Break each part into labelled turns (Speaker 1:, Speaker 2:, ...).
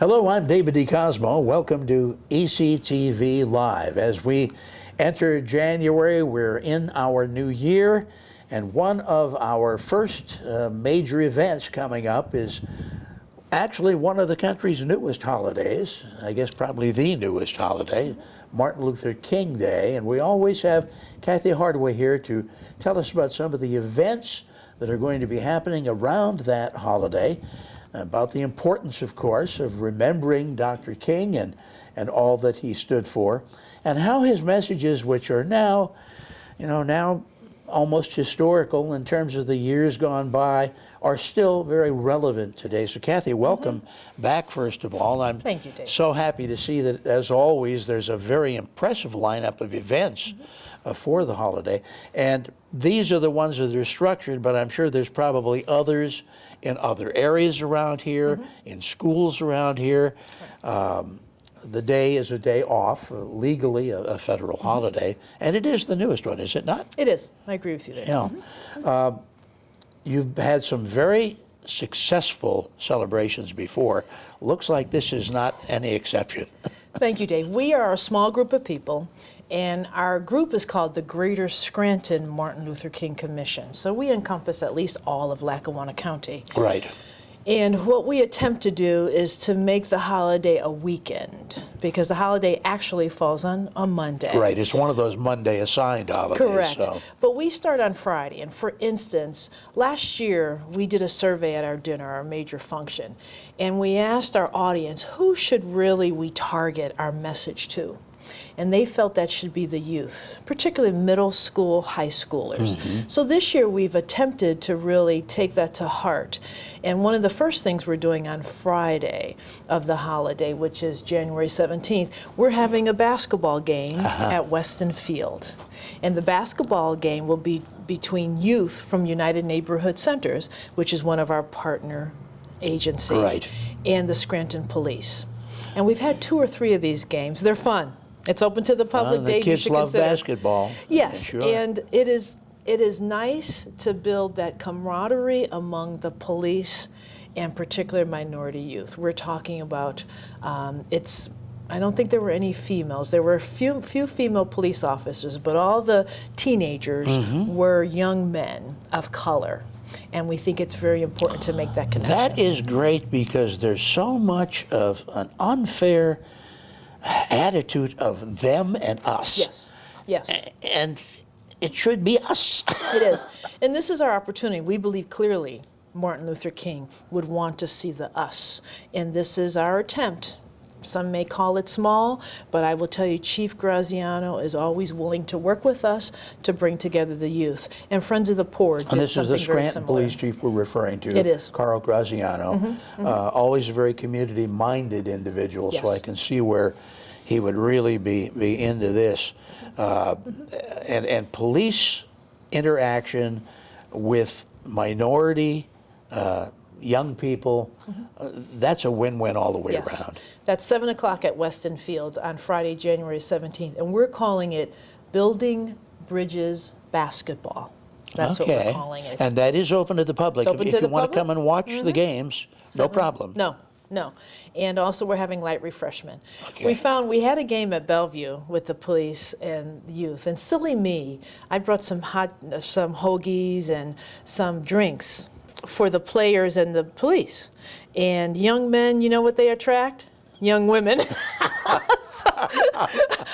Speaker 1: Hello, I'm David D. Cosmo. Welcome to ECTV Live. As we enter January, we're in our new year, and one of our first major events coming up is actually one of the country's newest holidays, I guess probably the newest holiday, Martin Luther King Day. And we always have Kathy Hardaway here to tell us about some of the events that are going to be happening around that holiday, about the importance, of course, of remembering Dr. King and all that he stood for, and how his messages, which are now, now almost historical in terms of the years gone by, are still very relevant today. So Kathy, welcome back, first of all. I'm
Speaker 2: Thank you, Dave.
Speaker 1: So happy to see that, as always, there's a very impressive lineup of events for the holiday. And these are the ones that are structured, but I'm sure there's probably others in other areas around here, in schools around here. The day is a day off, legally a federal holiday, and it is the newest one, is it not?
Speaker 2: It is. I agree with you there.
Speaker 1: Yeah. You've had some very successful celebrations before. Looks like this is not any exception.
Speaker 2: Thank you, Dave. We are a small group of people, and our group is called the Greater Scranton Martin Luther King Commission. So we encompass at least all of Lackawanna County.
Speaker 1: Right.
Speaker 2: And what we attempt to do is to make the holiday a weekend, because the holiday actually falls on a Monday.
Speaker 1: Right, it's one of those Monday assigned holidays.
Speaker 2: Correct.
Speaker 1: So.
Speaker 2: But we start on Friday. And for instance, last year we did a survey at our dinner, our major function, and we asked our audience, who should really we target our message to? And they felt that should be the youth, particularly middle school, high schoolers. So this year we've attempted to really take that to heart. And one of the first things we're doing on Friday of the holiday, which is January 17th, we're having a basketball game at Weston Field. And the basketball game will be between youth from United Neighborhood Centers, which is one of our partner agencies, and the Scranton Police. And we've had 2 or 3 of these games. They're fun. It's open to the public.
Speaker 1: The kids love basketball.
Speaker 2: Yes,
Speaker 1: sure.
Speaker 2: And it is nice to build that camaraderie among the police and particular minority youth. We're talking about, I don't think there were any females. There were a few female police officers, but all the teenagers were young men of color. And we think it's very important to make that connection.
Speaker 1: That is great, because there's so much of an unfair attitude of them and us.
Speaker 2: Yes, yes.
Speaker 1: And it should be us.
Speaker 2: It is. And this is our opportunity. We believe clearly Martin Luther King would want to see the us. And this is our attempt. Some may call it small, but I will tell you, Chief Graziano is always willing to work with us to bring together the youth. And Friends of the Poor did something very similar.
Speaker 1: And this is the Scranton Police Chief we're referring to.
Speaker 2: It is.
Speaker 1: Carl Graziano. Always a very community-minded individual, so I can see where he would really be into this. And police interaction with minority young people, that's a win-win all the way around.
Speaker 2: That's 7 o'clock at Weston Field on Friday, January 17th, and we're calling it Building Bridges Basketball. That's what we're calling it.
Speaker 1: And that is open to the public.
Speaker 2: It's open
Speaker 1: if
Speaker 2: to
Speaker 1: you
Speaker 2: the
Speaker 1: want
Speaker 2: public?
Speaker 1: to come and watch the games, no problem.
Speaker 2: No. And also we're having light refreshment. We found we had a game at Bellevue with the police and youth, and silly me, I brought some hoagies and some drinks for the players and the police. And young men, you know what they attract? Young women. So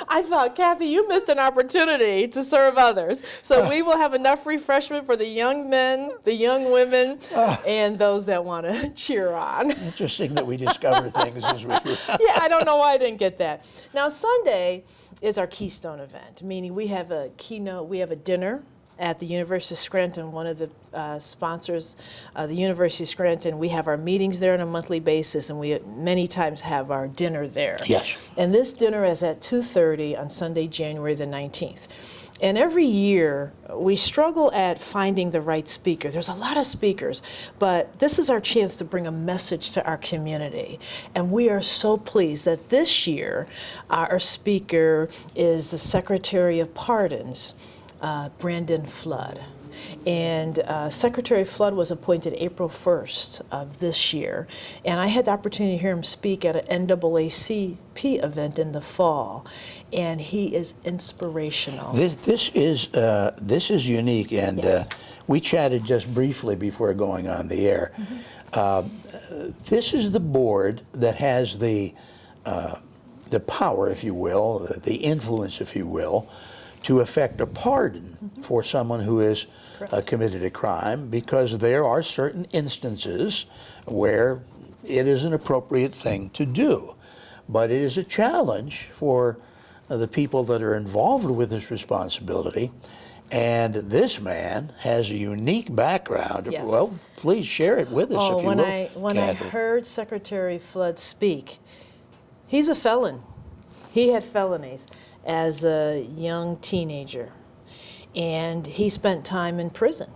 Speaker 2: I thought, Kathy, you missed an opportunity to serve others. So we will have enough refreshment for the young men, the young women, and those that want to cheer on.
Speaker 1: Interesting that we discover things as we go.
Speaker 2: Yeah, I don't know why I didn't get that. Now, Sunday is our Keystone event, meaning we have a dinner at the University of Scranton, one of the sponsors, the University of Scranton. We have our meetings there on a monthly basis, and we many times have our dinner there.
Speaker 1: Yes.
Speaker 2: And this dinner is at 2:30 on Sunday, January the 19th. And every year, we struggle at finding the right speaker. There's a lot of speakers, but this is our chance to bring a message to our community. And we are so pleased that this year, our speaker is the Secretary of Pardons, Brandon Flood. And Secretary Flood was appointed April 1st of this year. And I had the opportunity to hear him speak at an NAACP event in the fall. And he is inspirational.
Speaker 1: This is unique, and
Speaker 2: Yes.
Speaker 1: we chatted just briefly before going on the air. This is the board that has the power, if you will, the influence, if you will, to effect a pardon for someone who has committed a crime, because there are certain instances where it is an appropriate thing to do. But it is a challenge for the people that are involved with this responsibility. And this man has a unique background.
Speaker 2: Yes.
Speaker 1: Well, please share it with us, if you
Speaker 2: when
Speaker 1: will.
Speaker 2: when I
Speaker 1: Kathy.
Speaker 2: heard Secretary Flood speak, he's a felon. He had felonies as a young teenager, and he spent time in prison.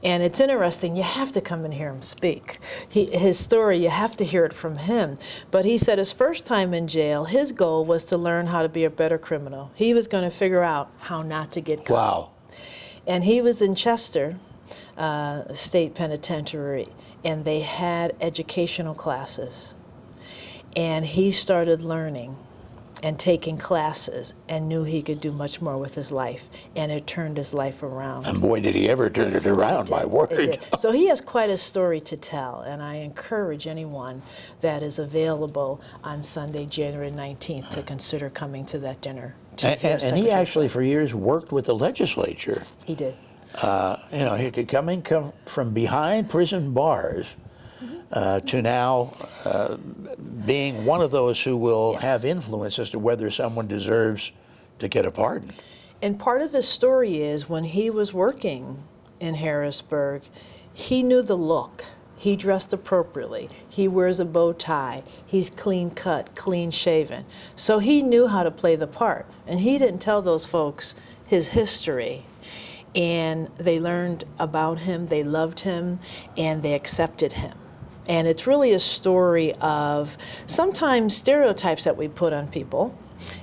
Speaker 2: And it's interesting, you have to come and hear him speak. His story, you have to hear it from him. But he said his first time in jail, his goal was to learn how to be a better criminal. He was going to figure out how not to get caught.
Speaker 1: Wow.
Speaker 2: And he was in Chester State Penitentiary, and they had educational classes. And he started learning and taking classes and knew he could do much more with his life, and it turned his life around.
Speaker 1: And boy, did he ever turn it around, my
Speaker 2: It
Speaker 1: word.
Speaker 2: did. So he has quite a story to tell, and I encourage anyone that is available on Sunday, January 19th, to consider coming to that dinner. To hear
Speaker 1: And he
Speaker 2: Secretary
Speaker 1: actually, for years, worked with the legislature.
Speaker 2: He did.
Speaker 1: He could come from behind prison bars to now being one of those who will
Speaker 2: Yes.
Speaker 1: have influence as to whether someone deserves to get a pardon.
Speaker 2: And part of his story is when he was working in Harrisburg, he knew the look. He dressed appropriately. He wears a bow tie. He's clean cut, clean shaven. So he knew how to play the part. And he didn't tell those folks his history. And they learned about him, they loved him, and they accepted him. And it's really a story of sometimes stereotypes that we put on people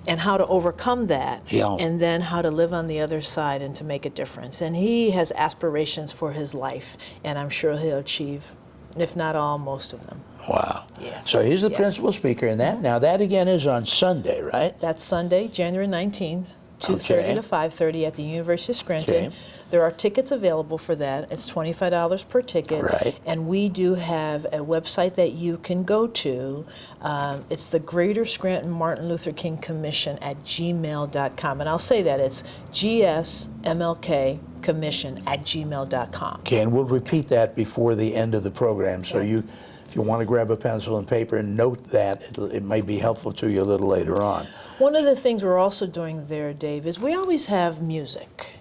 Speaker 2: and how to overcome that,
Speaker 1: Yeah.
Speaker 2: and then how to live on the other side and to make a difference. And he has aspirations for his life, and I'm sure he'll achieve, if not all, most of them.
Speaker 1: Wow.
Speaker 2: Yeah.
Speaker 1: So he's the
Speaker 2: Yes.
Speaker 1: principal speaker in that. Now that again is on Sunday, right?
Speaker 2: That's Sunday, January 19th, 2:30
Speaker 1: Okay.
Speaker 2: to 5:30 at the University of Scranton.
Speaker 1: Okay.
Speaker 2: There are tickets available for that. It's $25 per ticket.
Speaker 1: Right.
Speaker 2: And we do have a website that you can go to. It's the Greater Scranton Martin Luther King Commission at gmail.com. And I'll say that it's gsmlkcommission@gmail.com.
Speaker 1: Okay, and we'll repeat that before the end of the program. So if you want to grab a pencil and paper and note that, it may be helpful to you a little later on.
Speaker 2: One of the things we're also doing there, Dave, is we always have music.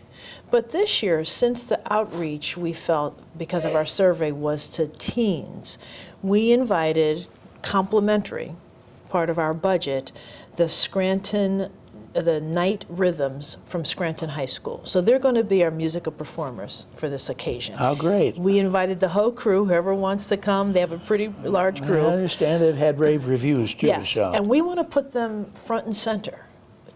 Speaker 2: But this year, since the outreach we felt, because of our survey, was to teens, we invited, complimentary, part of our budget, the Night Rhythms from Scranton High School. So they're going to be our musical performers for this occasion.
Speaker 1: How great.
Speaker 2: We invited the whole crew, whoever wants to come. They have a pretty large
Speaker 1: I
Speaker 2: crew.
Speaker 1: understand they've had rave reviews too.
Speaker 2: Yes,
Speaker 1: So.
Speaker 2: and we want to put them front and center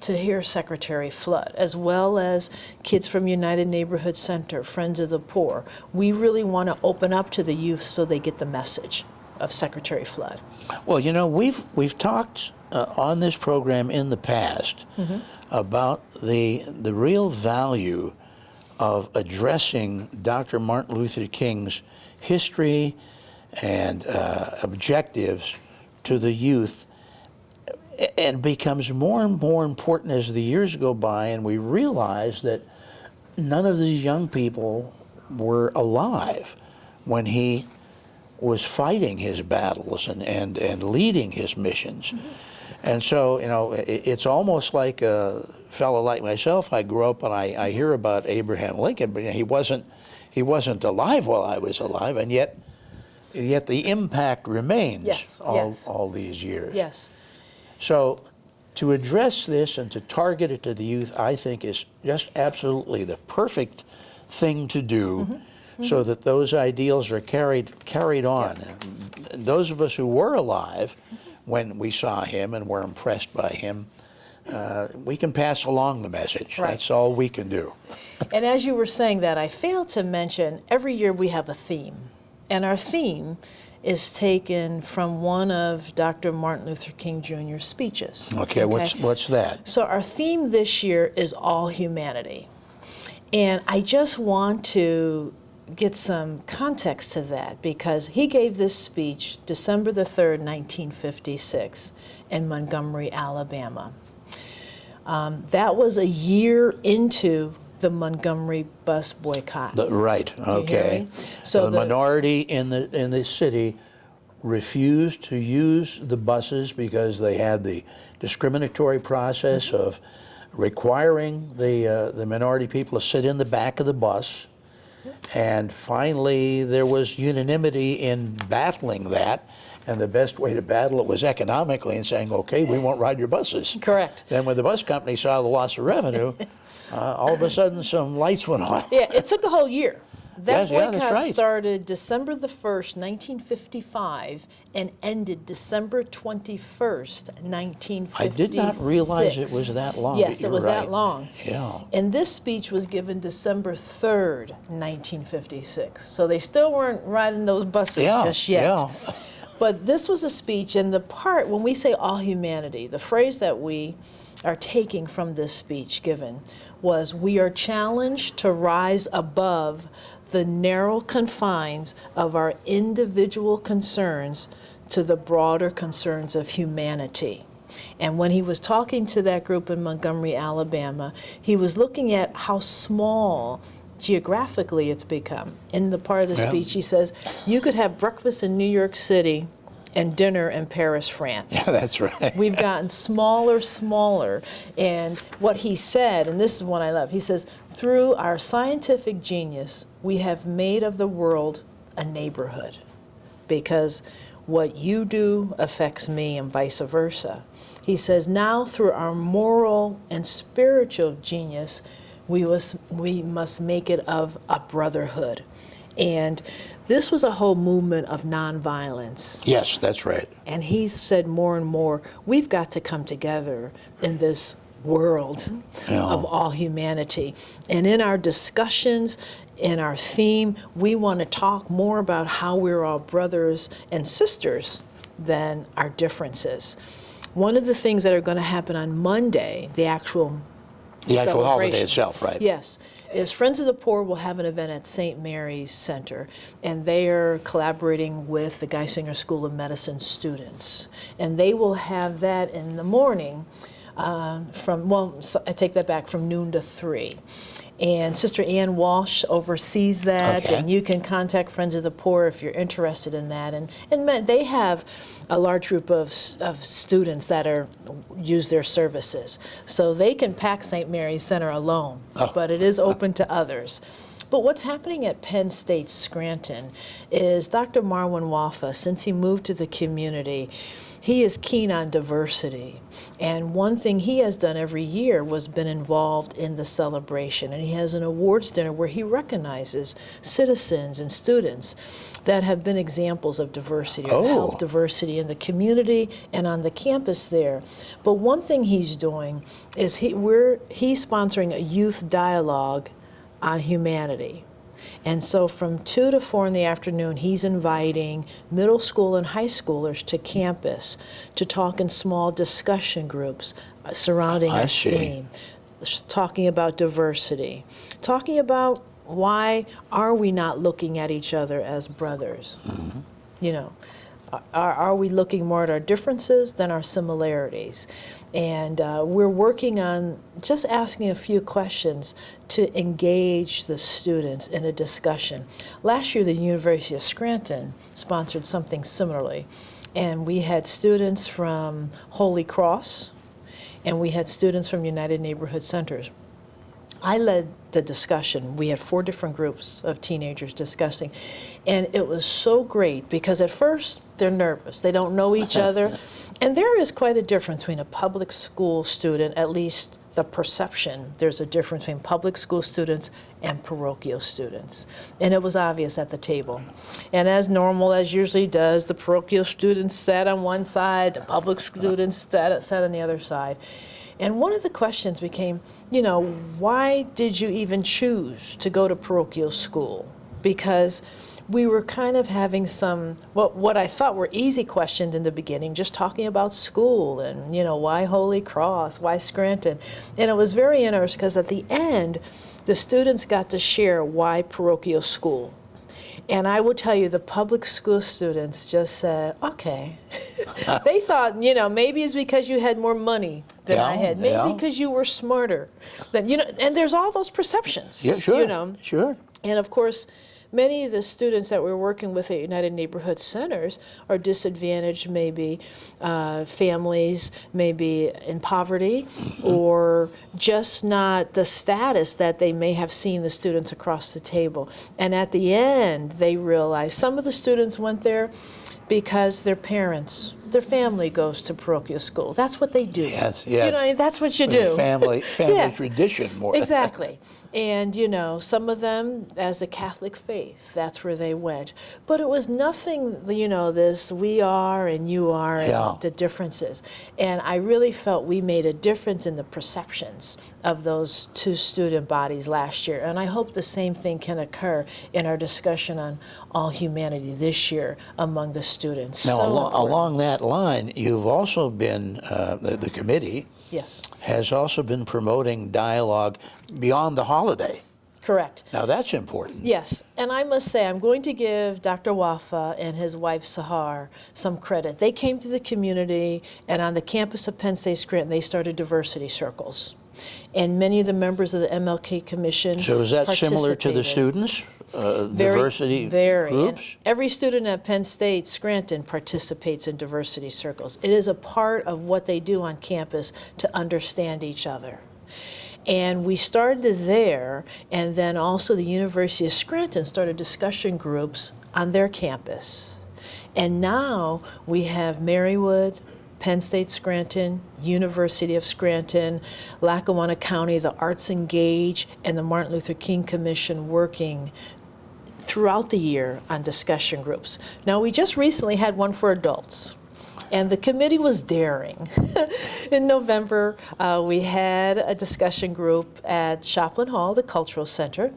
Speaker 2: to hear Secretary Flood, as well as kids from United Neighborhood Center, Friends of the Poor. We really want to open up to the youth so they get the message of Secretary Flood.
Speaker 1: Well, you know, we've talked on this program in the past about the real value of addressing Dr. Martin Luther King's history and objectives to the youth, and becomes more and more important as the years go by, and we realize that none of these young people were alive when he was fighting his battles and leading his missions. And so, you know, it's almost like a fellow like myself. I grew up and I hear about Abraham Lincoln, but he wasn't alive while I was alive, and yet the impact remains
Speaker 2: Yes,
Speaker 1: all these years.
Speaker 2: Yes.
Speaker 1: So to address this and to target it to the youth, I think is just absolutely the perfect thing to do, so that those ideals are carried on. And those of us who were alive when we saw him and were impressed by him, we can pass along the message.
Speaker 2: Right.
Speaker 1: That's all we can do.
Speaker 2: And as you were saying that, I failed to mention every year we have a theme. And our theme is taken from one of Dr. Martin Luther King Jr.'s speeches.
Speaker 1: Okay, what's that?
Speaker 2: So our theme this year is all humanity. And I just want to get some context to that because he gave this speech December the 3rd, 1956 in Montgomery, Alabama. That was a year into the Montgomery bus boycott.
Speaker 1: Right, okay.
Speaker 2: So
Speaker 1: the minority in the city refused to use the buses because they had the discriminatory process of requiring the minority people to sit in the back of the bus. And finally, there was unanimity in battling that. And the best way to battle it was economically and saying, okay, we won't ride your buses.
Speaker 2: Correct.
Speaker 1: Then when the bus company saw the loss of revenue, all of a sudden some lights went on.
Speaker 2: Yeah, it took a whole year. That
Speaker 1: Yes, that's
Speaker 2: boycott
Speaker 1: right.
Speaker 2: started December the 1st, 1955, and ended December 21st, 1956.
Speaker 1: I did not realize it was that long.
Speaker 2: Yes,
Speaker 1: but
Speaker 2: it was
Speaker 1: you're
Speaker 2: that
Speaker 1: right.
Speaker 2: long.
Speaker 1: Yeah.
Speaker 2: And this speech was given December 3rd, 1956. So they still weren't riding those buses
Speaker 1: Yeah,
Speaker 2: just yet.
Speaker 1: yeah.
Speaker 2: But this was a speech, and the part, when we say all humanity, the phrase that we are taking from this speech given was, we are challenged to rise above the narrow confines of our individual concerns to the broader concerns of humanity. And when he was talking to that group in Montgomery, Alabama, he was looking at how small geographically it's become. In the part of the speech, he says, you could have breakfast in New York City and dinner in Paris, France.
Speaker 1: Yeah, that's right.
Speaker 2: We've gotten smaller. And what he said, and this is one I love, he says, through our scientific genius, we have made of the world a neighborhood because what you do affects me and vice versa. He says, now through our moral and spiritual genius, we must make it of a brotherhood. And this was a whole movement of nonviolence.
Speaker 1: Yes, that's right.
Speaker 2: And he said more and more, we've got to come together in this world of all humanity. And in our discussions, in our theme, we want to talk more about how we're all brothers and sisters than our differences. One of the things that are going to happen on Monday, the actual
Speaker 1: holiday
Speaker 2: celebration
Speaker 1: itself, right?
Speaker 2: Yes, is Friends of the Poor will have an event at St. Mary's Center, and they are collaborating with the Geisinger School of Medicine students. And they will have that in the morning I take that back, from noon to 3. And Sister Ann Walsh oversees that,
Speaker 1: Okay.
Speaker 2: and you can contact Friends of the Poor if you're interested in that. And they have a large group of students that use their services. So they can pack St. Mary's Center alone, but it is open to others. But what's happening at Penn State Scranton is Dr. Marwan Wafa, since he moved to the community, he is keen on diversity. And one thing he has done every year was been involved in the celebration. And he has an awards dinner where he recognizes citizens and students that have been examples of diversity or health diversity in the community and on the campus there. But one thing he's doing is he's sponsoring a youth dialogue on humanity. And so from 2 to 4 in the afternoon, he's inviting middle school and high schoolers to campus to talk in small discussion groups surrounding our theme, talking about diversity, talking about why are we not looking at each other as brothers? Mm-hmm. You know, are we looking more at our differences than our similarities? And we're working on just asking a few questions to engage the students in a discussion. Last year, the University of Scranton sponsored something similarly. And we had students from Holy Cross, and we had students from United Neighborhood Centers. I led the discussion. We had 4 different groups of teenagers discussing. And it was so great because at first they're nervous. They don't know each other. And there is quite a difference between a public school student, at least the perception. There's a difference between public school students and parochial students. And it was obvious at the table. And as normal, as usually does, the parochial students sat on one side, the public students sat on the other side. And one of the questions became, you know, why did you even choose to go to parochial school? Because we were kind of having some, what I thought were easy questions in the beginning, just talking about school and, you know, why Holy Cross, why Scranton? And it was very interesting because at the end, the students got to share why parochial school. And I will tell you, the public school students just said, okay. They thought, you know, maybe it's because you had more money than I had. Maybe because you were smarter. Than, you know, and there's all those perceptions.
Speaker 1: Yeah, sure.
Speaker 2: You know.
Speaker 1: Sure.
Speaker 2: And of course, many of the students that we're working with at United Neighborhood Centers are disadvantaged, maybe families, maybe in poverty, or just not the status that they may have seen the students across the table. And at the end, they realize some of the students went there because their parents, their family goes to parochial school. That's what they do.
Speaker 1: Yes, yes.
Speaker 2: You know, that's what you do.
Speaker 1: Family
Speaker 2: Yes.
Speaker 1: tradition more.
Speaker 2: Exactly. And, you know, some of them, as the Catholic faith, that's where they went. But it was nothing, you know, this we are and you are and the differences. And I really felt we made a difference in the perceptions of those two student bodies last year. And I hope the same thing can occur in our discussion on all humanity this year among the students.
Speaker 1: Now,
Speaker 2: So
Speaker 1: along that line, you've also been, the committee
Speaker 2: yes,
Speaker 1: has also been promoting dialogue beyond the holiday.
Speaker 2: correct.
Speaker 1: Now, that's important.
Speaker 2: Yes, and I must say, I'm going to give Dr. Wafa and his wife Sahar some credit. They came to the community, and on the campus of Penn State Scranton, they started diversity circles. And many of the members of the MLK Commission
Speaker 1: So is that similar to the
Speaker 2: participated.
Speaker 1: students?
Speaker 2: Very,
Speaker 1: Diversity
Speaker 2: very.
Speaker 1: groups?
Speaker 2: Every student at Penn State Scranton participates in diversity circles. It is a part of what they do on campus to understand each other. And we started there, and then also the University of Scranton started discussion groups on their campus. And now we have Marywood, Penn State Scranton, University of Scranton, Lackawanna County, the Arts Engage, and the Martin Luther King Commission working throughout the year on discussion groups. Now, we just recently had one for adults. And the committee was daring. In November, we had a discussion group at Shopland Hall, the Cultural Center,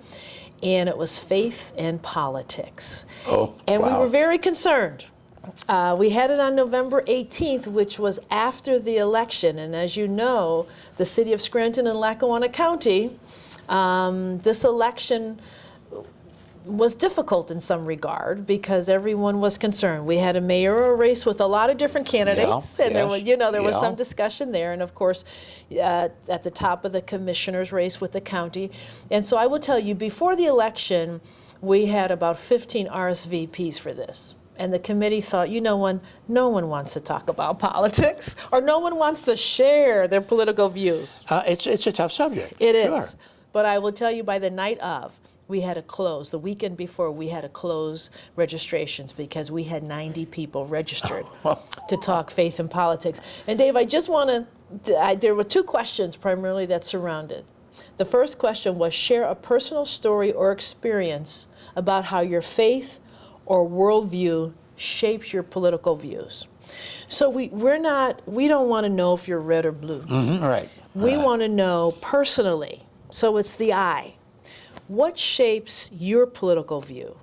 Speaker 2: and it was faith and politics.
Speaker 1: Oh,
Speaker 2: and
Speaker 1: wow.
Speaker 2: we were very concerned. We had it on November 18th, which was after the election. And as you know, the city of Scranton and Lackawanna County, this election was difficult in some regard because everyone was concerned. We had a mayoral race with a lot of different candidates, and there was, you know, there was some discussion there, and of course, at the top of the commissioner's race with the county. And so I will tell you, before the election, we had about 15 RSVPs for this. And the committee thought, you know, no one wants to talk about politics, or no one wants to share their political views.
Speaker 1: It's a tough subject.
Speaker 2: It
Speaker 1: Sure.
Speaker 2: is. But I will tell you, by the night of, we had to close. The weekend before, we had to close registrations because we had 90 people registered to talk faith and politics. And Dave, I just want to, there were two questions primarily that surrounded. The first question was, share a personal story or experience about how your faith or worldview shapes your political views. So we don't want to know if you're red or blue.
Speaker 1: Mm-hmm, right.
Speaker 2: We want to know personally. So it's the I. What shapes your political view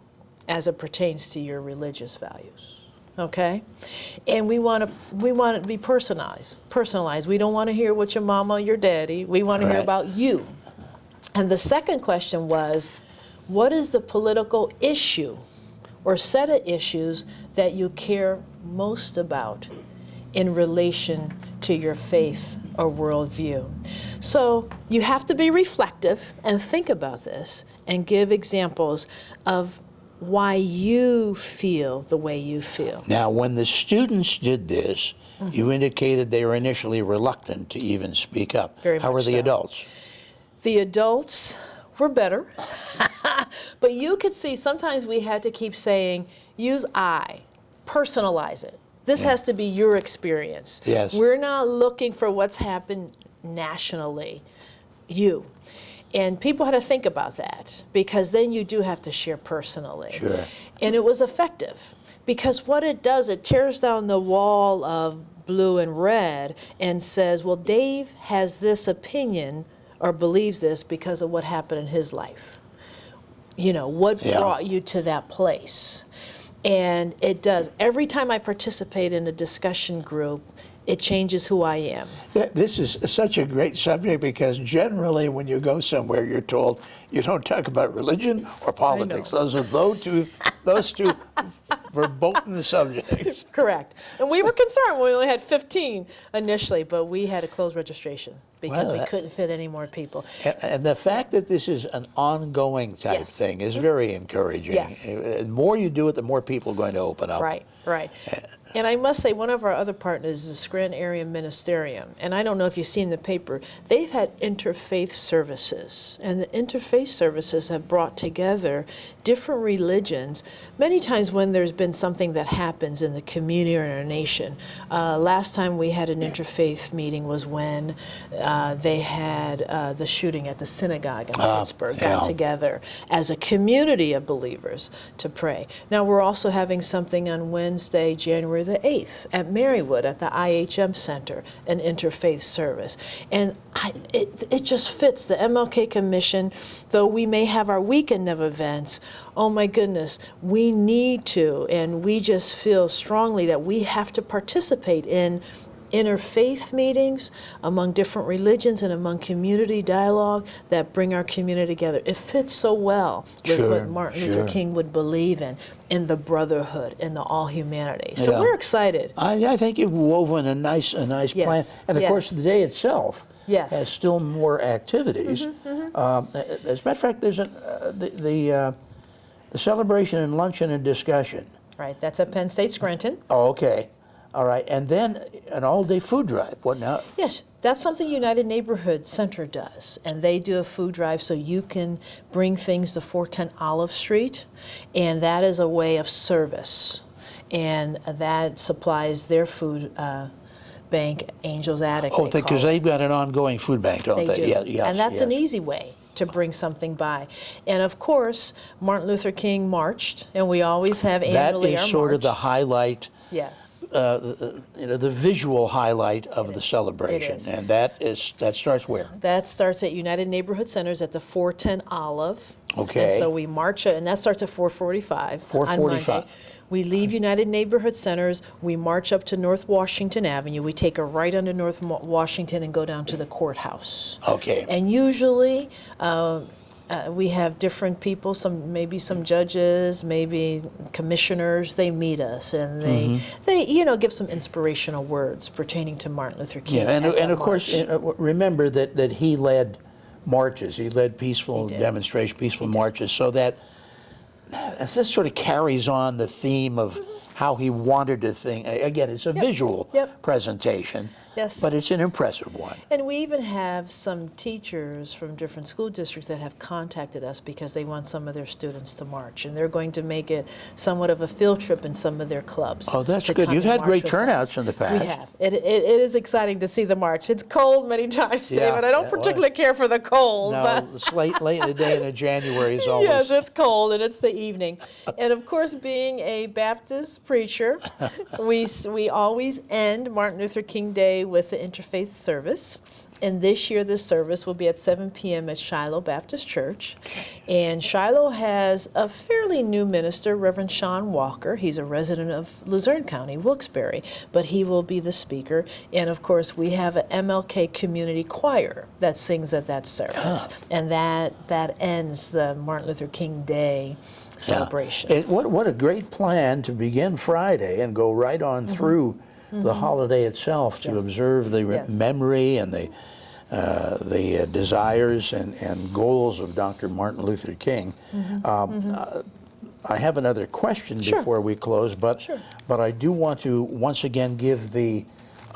Speaker 2: as it pertains to your religious values? Okay? And we want it to be personalized. We don't want to hear what your mama or your daddy. We want to hear about you. And the second question was, what is the political issue or set of issues that you care most about in relation to your faith or worldview? So you have to be reflective and think about this and give examples of why you feel the way you feel.
Speaker 1: Now, when the students did this, you indicated they were initially reluctant to even speak up.
Speaker 2: Very
Speaker 1: How were
Speaker 2: much
Speaker 1: the
Speaker 2: so.
Speaker 1: adults?
Speaker 2: The adults were better, but you could see sometimes we had to keep saying, use I, personalize it. This has to be your experience.
Speaker 1: Yes.
Speaker 2: We're not looking for what's happened nationally, you. And people had to think about that because then you do have to share personally.
Speaker 1: Sure.
Speaker 2: And it was effective because what it does, it tears down the wall of blue and red and says, well, Dave has this opinion or believes this because of what happened in his life. You know, what
Speaker 1: Yeah.
Speaker 2: brought you to that place? And it does. Every time I participate in a discussion group, it changes who I am.
Speaker 1: This is such a great subject because generally when you go somewhere, you're told you don't talk about religion or politics. Those are those two verboten subjects.
Speaker 2: Correct. And we were concerned. We only had 15 initially, but we had to close registration because
Speaker 1: Well,
Speaker 2: we couldn't fit any more people.
Speaker 1: And the fact that this is an ongoing type
Speaker 2: Yes.
Speaker 1: thing is very encouraging.
Speaker 2: Yes.
Speaker 1: The more you do it, the more people are going to open up.
Speaker 2: Right, right. And I must say, one of our other partners is the Scranton Area Ministerium. And I don't know if you've seen the paper. They've had interfaith services. And the interfaith services have brought together different religions. Many times when there's been something that happens in the community or in our nation. Last time we had an interfaith meeting was when they had the shooting at the synagogue in Pittsburgh.
Speaker 1: yeah.
Speaker 2: Got together as a community of believers to pray. Now we're also having something on Wednesday, January the 8th at Marywood at the IHM Center, an interfaith service. And it just fits the MLK Commission, though we may have our weekend of events, oh my goodness, we need to, and we just feel strongly that we have to participate in interfaith meetings among different religions and among community dialogue that bring our community together. It fits so well with
Speaker 1: Sure,
Speaker 2: what Martin Luther
Speaker 1: sure.
Speaker 2: King would believe in the brotherhood, in the all humanity. So
Speaker 1: Yeah.
Speaker 2: we're excited.
Speaker 1: I think you've woven a nice plan.
Speaker 2: Yes,
Speaker 1: And of course,
Speaker 2: yes.
Speaker 1: the day itself
Speaker 2: Yes.
Speaker 1: has still more activities. As a matter of fact, there's the celebration and luncheon and discussion.
Speaker 2: Right, that's at Penn State Scranton.
Speaker 1: Oh, okay. All right. And then an all-day food drive. What now?
Speaker 2: Yes, that's something United Neighborhood Center does, and they do a food drive so you can bring things to 410 Olive Street, and that is a way of service, and that supplies their food bank, Angel's Attic.
Speaker 1: Oh,
Speaker 2: they call
Speaker 1: because
Speaker 2: it.
Speaker 1: they've got an ongoing food bank, don't
Speaker 2: They
Speaker 1: they?
Speaker 2: do,
Speaker 1: Yeah, yes,
Speaker 2: and that's an
Speaker 1: yes.
Speaker 2: easy way to bring something by. And of course, Martin Luther King marched, and we always have
Speaker 1: That
Speaker 2: annually our
Speaker 1: is sort of the
Speaker 2: march.
Speaker 1: highlight.
Speaker 2: Yes.
Speaker 1: The visual highlight of the celebration,
Speaker 2: is.
Speaker 1: and that starts where?
Speaker 2: That starts at United Neighborhood Centers at the 410 Olive.
Speaker 1: Okay.
Speaker 2: And so we march, and that starts at 4:45 on
Speaker 1: 4:45.
Speaker 2: Monday. We leave United Neighborhood Centers, we march up to North Washington Avenue, we take a right under North Washington and go down to the courthouse.
Speaker 1: Okay.
Speaker 2: And usually, we have different people, maybe some judges, maybe commissioners. They meet us and they give some inspirational words pertaining to Martin Luther King.
Speaker 1: Yeah, and
Speaker 2: at that
Speaker 1: of course,
Speaker 2: march.
Speaker 1: remember that he led marches. He led peaceful
Speaker 2: did.
Speaker 1: demonstrations, peaceful marches, so that this sort of carries on the theme of how he wanted to think. Again, it's a visual presentation,
Speaker 2: Yes.
Speaker 1: but it's an impressive one.
Speaker 2: And we even have some teachers from different school districts that have contacted us because they want some of their students to march, and they're going to make it somewhat of a field trip in some of their clubs.
Speaker 1: Oh, that's
Speaker 2: to
Speaker 1: good.
Speaker 2: come
Speaker 1: You've
Speaker 2: and
Speaker 1: had
Speaker 2: march
Speaker 1: great
Speaker 2: with
Speaker 1: turnouts
Speaker 2: us.
Speaker 1: in the past.
Speaker 2: We have. It is exciting to see the march. It's cold many times,
Speaker 1: Yeah,
Speaker 2: David. I don't
Speaker 1: yeah,
Speaker 2: particularly care for the cold,
Speaker 1: No,
Speaker 2: but
Speaker 1: it's late in the day in January is always.
Speaker 2: yes, it's cold and it's the evening. And of course, being a Baptist preacher, we always end Martin Luther King Day with the interfaith service. And this year, this service will be at 7 p.m. at Shiloh Baptist Church. And Shiloh has a fairly new minister, Reverend Sean Walker. He's a resident of Luzerne County, Wilkes-Barre, but he will be the speaker. And of course, we have an MLK community choir that sings at that service. And that ends the Martin Luther King Day celebration.
Speaker 1: What a great plan to begin Friday and go right on through the holiday itself to observe the memory and the desires and goals of Dr. Martin Luther King. I have another question before we close, but I do want to once again give the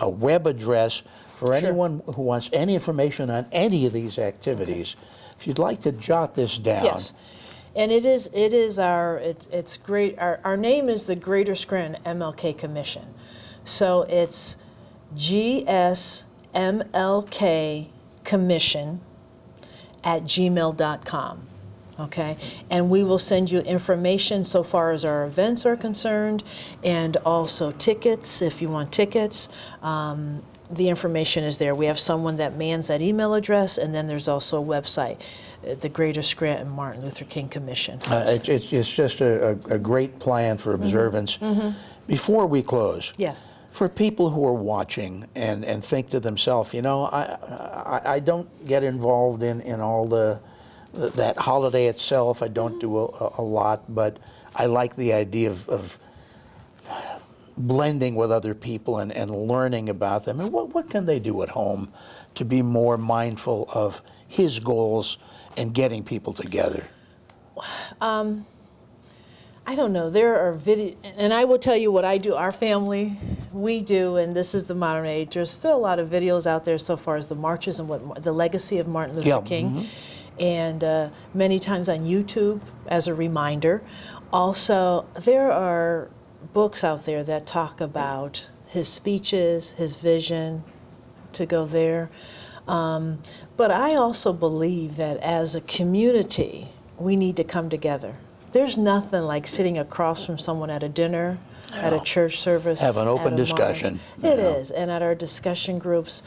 Speaker 1: web address for anyone who wants any information on any of these activities. If you'd like to jot this down.
Speaker 2: Yes. And it's great. Our name is the Greater Scranton MLK Commission. So it's GSMLK Commission@gmail.com. okay? And we will send you information so far as our events are concerned, and also tickets, if you want tickets. The information is there. We have someone that mans that email address, and then there's also a website, the Greater Scranton Martin Luther King Commission.
Speaker 1: It's just a great plan for observance. Before we close,
Speaker 2: Yes.
Speaker 1: for people who are watching and think to themselves, you know, I don't get involved in all that holiday itself. I don't do a lot, but I like the idea of blending with other people and learning about them. And what can they do at home to be more mindful of his goals and getting people together?
Speaker 2: I don't know. There are and I will tell you what I do. Our family, we do, and this is the modern age. There's still a lot of videos out there so far as the marches and what the legacy of Martin Luther King, and many times on YouTube as a reminder. Also, there are books out there that talk about his speeches, his vision, to go there. But I also believe that as a community, we need to come together. There's nothing like sitting across from someone at a dinner, at a church service.
Speaker 1: Have an open
Speaker 2: at a
Speaker 1: discussion.
Speaker 2: march. It is, and at our discussion groups,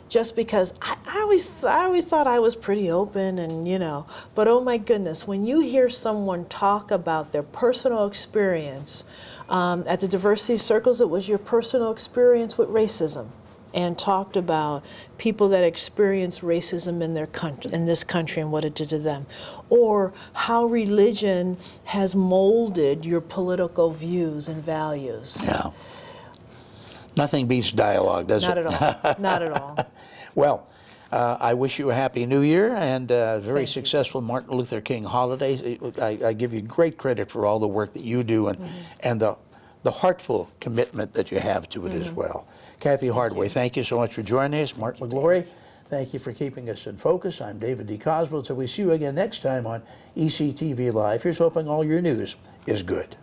Speaker 2: just because I always thought I was pretty open, and you know, but oh my goodness, when you hear someone talk about their personal experience, at the diversity circles, it was your personal experience with racism, and talked about people that experienced racism in their country, in this country, and what it did to them, or how religion has molded your political views and values.
Speaker 1: Yeah. Nothing beats dialogue, does
Speaker 2: Not
Speaker 1: it?
Speaker 2: at all. Not at all.
Speaker 1: Well, I wish you a happy New Year and a very
Speaker 2: Thank you.
Speaker 1: successful Martin Luther King holiday. I give you great credit for all the work that you do and the heartful commitment that you have to it as well. Kathy Hardaway, thank you so much for joining us. Mark McGlory, thank you for keeping us in focus. I'm David D. Cosmo. Until we see you again next time on ECTV Live, here's hoping all your news is good.